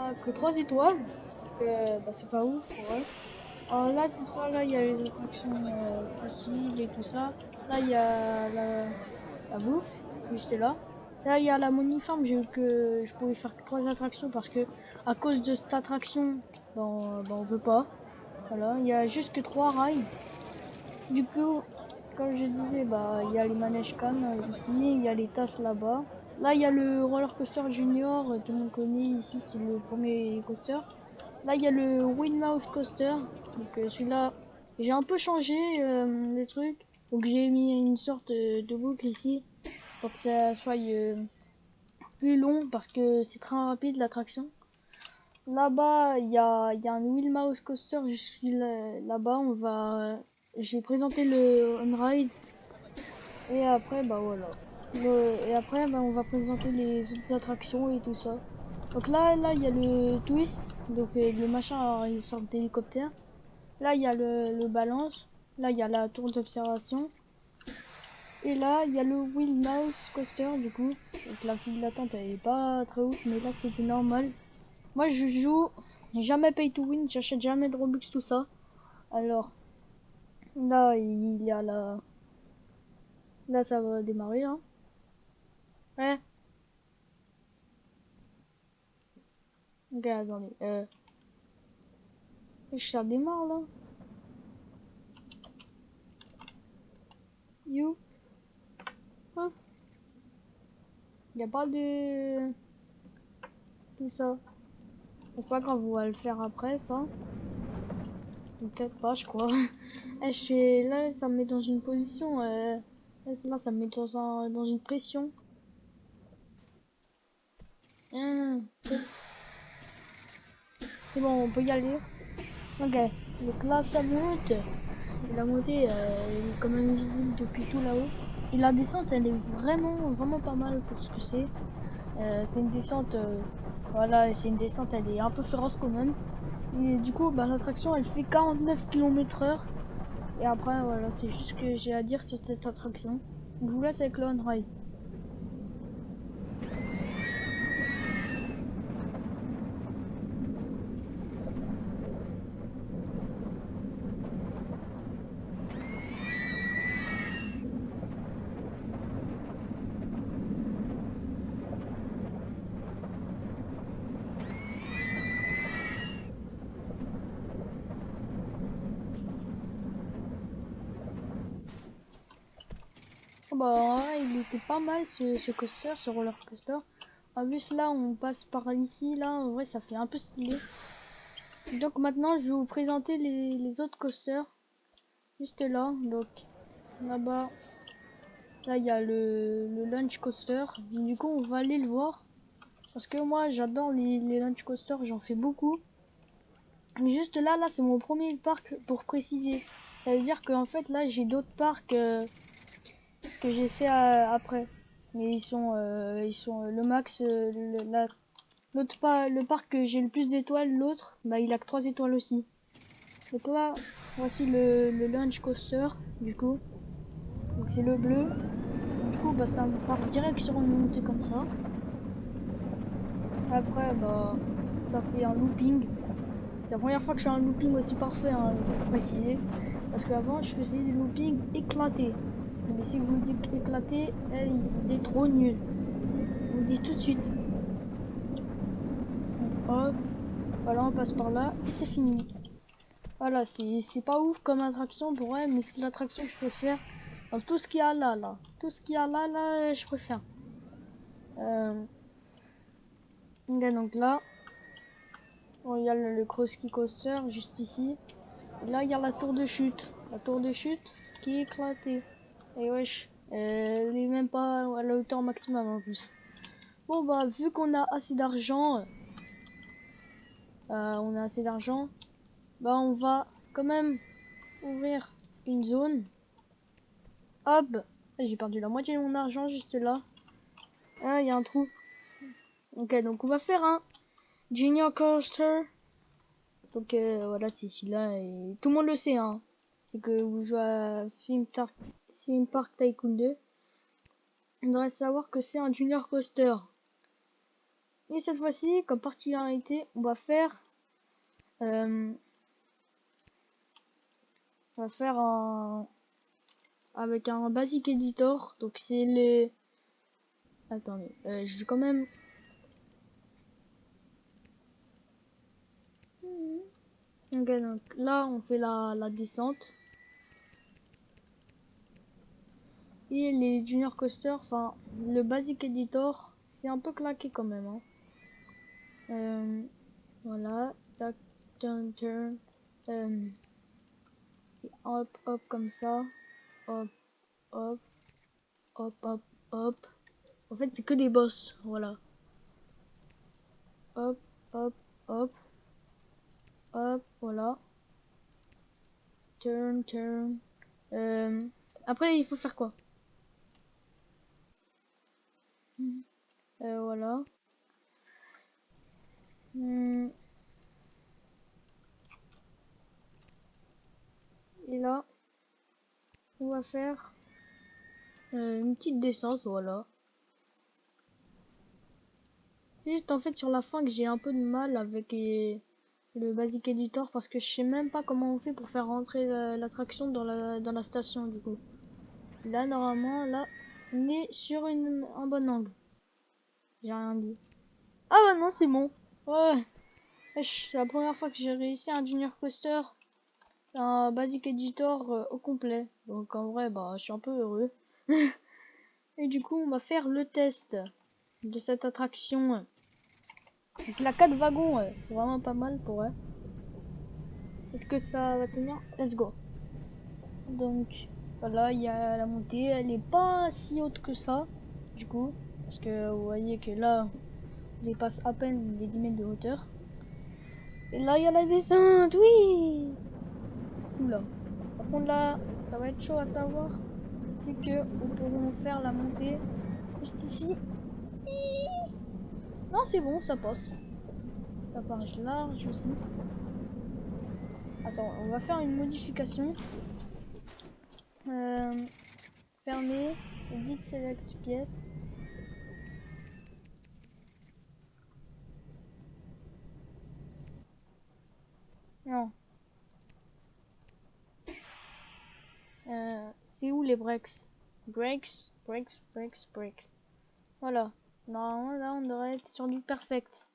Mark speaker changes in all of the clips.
Speaker 1: a que 3 étoiles. Bah, c'est pas ouf, ouais. Alors là, tout ça, là, il y a les attractions faciles et tout ça. Là, il y a la bouffe, juste là. Là, il y a la Money Farm, j'ai eu que je pouvais faire que 3 attractions parce que à cause de cette attraction, on peut pas. Voilà, il y a juste que 3 rails. Du coup, comme je disais, bah, il y a les manèges Cannes ici, il y a les tasses là-bas. Là, il y a le roller coaster junior, tout le monde connaît ici, c'est le premier coaster. Là, il y a le Windmouse Coaster. Donc celui-là, j'ai un peu changé les trucs. Donc j'ai mis une sorte de boucle ici pour que ça soit plus long parce que c'est très rapide l'attraction. Là-bas, il y a un Windmouse Coaster juste là-bas. Je vais présenter le on-ride et après, bah voilà. Et après, bah, on va présenter les autres attractions et tout ça. Donc là, il y a le twist, donc le machin, une sorte d'hélicoptère. Là, il y a le balance. Là, il y a la tour d'observation. Et là, il y a le Wheel Mouse Coaster, du coup. Donc la file d'attente, elle est pas très ouf, mais là, c'était normal. Moi, je joue jamais pay to win, j'achète jamais de Robux, tout ça. Alors, là, il y a la... Là, ça va démarrer, hein. Ouais. Ok, attendez. Ça démarre, là. You. Hop. Il n'y a pas de... Tout ça. C'est pas grave, on va le faire après, ça. Peut-être pas, je crois. Là, ça me met dans une position. Là, ça me met dans une pression. C'est bon, on peut y aller. Ok. Donc là, ça monte. Et la montée, elle est quand même visible depuis tout là-haut. Et la descente, elle est vraiment pas mal pour ce que c'est. C'est une descente. Voilà, c'est une descente, elle est un peu féroce quand même. Et du coup, bah, l'attraction, elle fait 49 km/h. Et après, voilà, c'est juste ce que j'ai à dire sur cette attraction. Je vous laisse avec le on-ride. Oh bah ouais, il était pas mal ce coaster, ce roller coaster. En plus là on passe par ici, là en vrai ça fait un peu stylé. Donc maintenant je vais vous présenter les autres coasters. Juste là, donc là-bas, là il y a le Launch Coaster. Du coup on va aller le voir. Parce que moi j'adore les Launch Coasters, j'en fais beaucoup. Mais juste là c'est mon premier parc pour préciser. Ça veut dire qu'en fait là j'ai d'autres parcs que j'ai fait après. Mais ils sont le max, l'autre pas, le parc que j'ai le plus d'étoiles, l'autre, bah il a que 3 étoiles aussi. Donc là, voici le Launch Coaster, du coup. Donc c'est le bleu. Du coup, bah ça me part direct sur une montée comme ça. Après, bah ça fait un looping. C'est la première fois que je fais un looping aussi parfait, hein, pour préciser. Parce qu'avant, je faisais des loopings éclatés. Mais si vous dites éclatés, ils étaient trop nuls. Je vous le dis tout de suite. Donc, hop, voilà, on passe par là et c'est fini. Voilà, c'est pas ouf comme attraction pour elle, mais c'est l'attraction que je préfère. Dans tout ce qu'il y a là. Tout ce qu'il y a là, je préfère. Ok, donc là, il y a le Cross-Ski Coaster juste ici. Et là, il y a la tour de chute. La tour de chute qui est éclatée. Et wesh, elle est même pas à la hauteur maximum en plus. Bon bah, vu qu'on a assez d'argent, bah on va quand même ouvrir une zone. Hop, j'ai perdu la moitié de mon argent juste là. Ah, il y a un trou. Ok, donc on va faire un Junior Coaster. Donc voilà, c'est celui-là et tout le monde le sait, hein. C'est que vous jouez à Theme Park Tycoon 2. On devrait savoir que c'est un Junior Coaster. Et cette fois-ci, comme particularité, on va faire avec un basic editor. Donc c'est les... Attendez, je vais quand même... Ok, donc là on fait la descente. Et les junior coasters, enfin le basic editor, c'est un peu claqué quand même. Hein. Voilà, tac, turn, turn. Hop, hop, comme ça. Hop, hop, hop, hop, hop. En fait, c'est que des boss, voilà. Hop, hop, hop, hop, voilà. Turn, turn. Après, il faut faire quoi? Voilà. Et là, on va faire une petite descente, voilà. C'est juste en fait sur la fin que j'ai un peu de mal avec le basic editor parce que je sais même pas comment on fait pour faire rentrer l'attraction dans la station du coup. Là normalement là on est sur un bon angle. J'ai rien dit. Ah bah non c'est bon. Ouais. C'est la première fois que j'ai réussi un junior coaster. Un basic editor au complet. Donc en vrai bah je suis un peu heureux. Et du coup on va faire le test de cette attraction. Donc la 4 wagons c'est vraiment pas mal pour eux. Est-ce que ça va tenir? Let's go. Donc voilà, il y a la montée, elle est pas si haute que ça, du coup, parce que vous voyez que là, on dépasse à peine les 10 mètres de hauteur. Et là, il y a la descente, oui. Oula. Par contre là, ça va être chaud à savoir, c'est que nous pourrons faire la montée juste ici. Non, c'est bon, ça passe. Ça part large aussi. Attends, on va faire une modification. Fermer, edit select pièce. Non. C'est où les breaks? Breaks, breaks, breaks, breaks. Voilà. Normalement, là, on devrait être sur du perfect.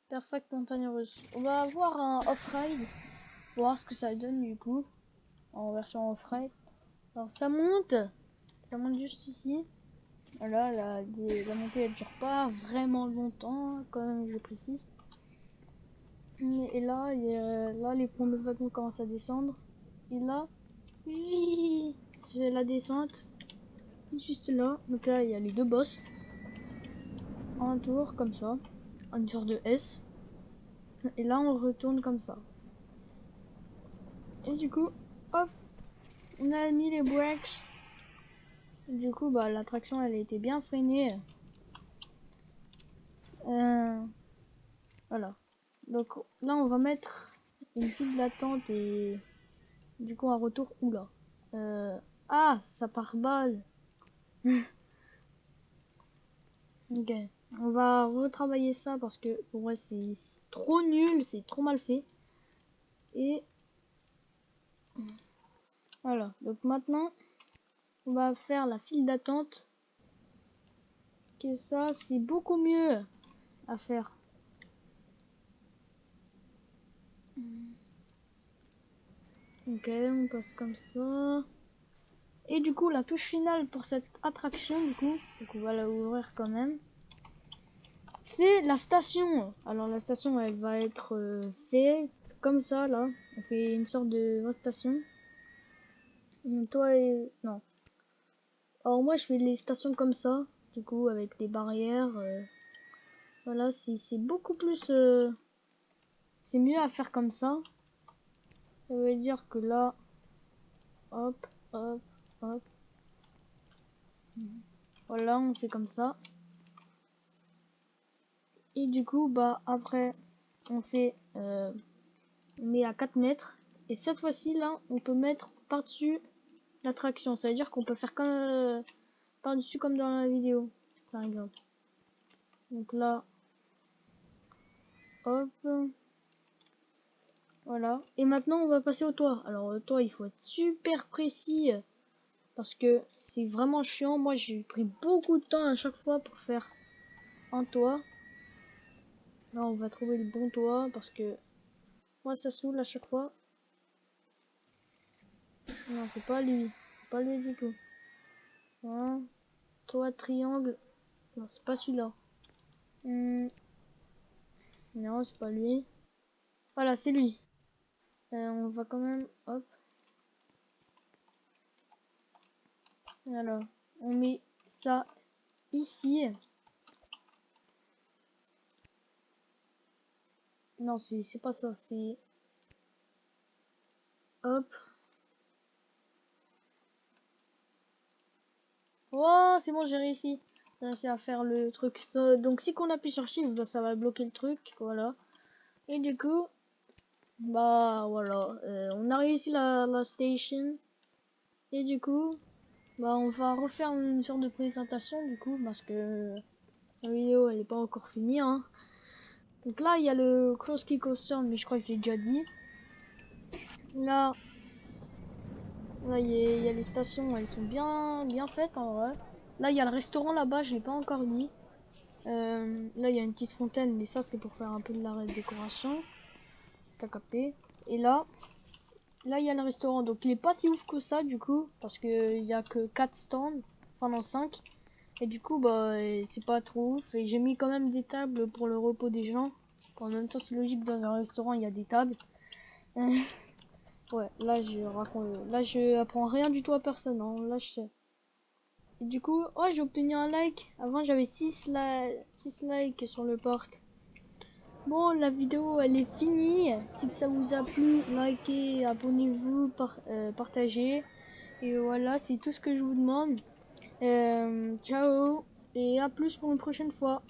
Speaker 1: Perfect montagne russe. On va avoir un off-ride. Voir ce que ça donne du coup. En version off-ride. Alors, ça monte. Ça monte juste ici. Voilà, la montée, elle dure pas vraiment longtemps, quand même, je précise. Et là, là, les ponts de wagon commencent à descendre. Et là, oui, c'est la descente. Juste là, donc là il y a les deux boss. Un tour comme ça, un tour de S. Et là on retourne comme ça. Et du coup, hop, on a mis les brakes. Du coup, bah l'attraction elle a été bien freinée. Voilà. Donc là on va mettre une file d'attente et du coup un retour. Oula. Ah, ça part balle. Ok. On va retravailler ça parce que pour moi c'est trop nul, c'est trop mal fait. Et voilà. Donc maintenant, on va faire la file d'attente. Que ça, c'est beaucoup mieux à faire. Ok, on passe comme ça. Et du coup, la touche finale pour cette attraction, du coup, donc on va la ouvrir quand même. C'est la station. Alors la station, elle va être faite comme ça, là. On fait une sorte de station. Toi et... Non. Alors moi, je fais les stations comme ça, du coup, avec des barrières. Voilà, c'est beaucoup plus... c'est mieux à faire comme ça. Ça veut dire que là, hop, hop, hop. Voilà, on fait comme ça. Et du coup, bah après, on fait, on met à 4 mètres. Et cette fois-ci, là, on peut mettre par-dessus l'attraction. Ça veut dire qu'on peut faire comme par-dessus comme dans la vidéo, par exemple. Donc là, Hop. Voilà. Et maintenant, on va passer au toit. Alors, le toit, il faut être super précis. Parce que c'est vraiment chiant. Moi, j'ai pris beaucoup de temps à chaque fois pour faire un toit. Là, on va trouver le bon toit. Parce que moi, ça saoule à chaque fois. Non, c'est pas lui. C'est pas lui du tout. Hein? Toit triangle. Non, c'est pas celui-là. Non, c'est pas lui. Voilà, c'est lui. On va quand même... Hop. Alors, on met ça ici. Non, c'est pas ça. C'est... Hop. Oh, c'est bon, j'ai réussi. J'ai réussi à faire le truc. Donc, si qu'on appuie sur Shift, bah, ça va bloquer le truc. Voilà. Et du coup, bah voilà. On a réussi la station. Et du coup, bah on va refaire une sorte de présentation du coup. Parce que la vidéo, elle est pas encore finie. Hein. Donc là, il y a le Cross-Key Coaster, mais je crois que j'ai déjà dit. Là, il y a les stations, elles sont bien faites en vrai. Là, il y a le restaurant là-bas, je l'ai pas encore dit. Là, il y a une petite fontaine, mais ça, c'est pour faire un peu de l'arrêt de décoration. T'as capté. Et là, il y a le restaurant. Donc, il est pas si ouf que ça, du coup, parce que il y a que 4 stands, enfin non 5. Et du coup, bah, c'est pas trop ouf. Et j'ai mis quand même des tables pour le repos des gens. En même temps, c'est logique, dans un restaurant, il y a des tables. Ouais, là, je apprends rien du tout à personne, hein. Là, je sais. Et du coup, oh, j'ai obtenu un like. Avant, j'avais 6 likes sur le parc. Bon, la vidéo, elle est finie. Si ça vous a plu, likez, abonnez-vous, partagez. Et voilà, c'est tout ce que je vous demande. Ciao, et à plus pour une prochaine fois.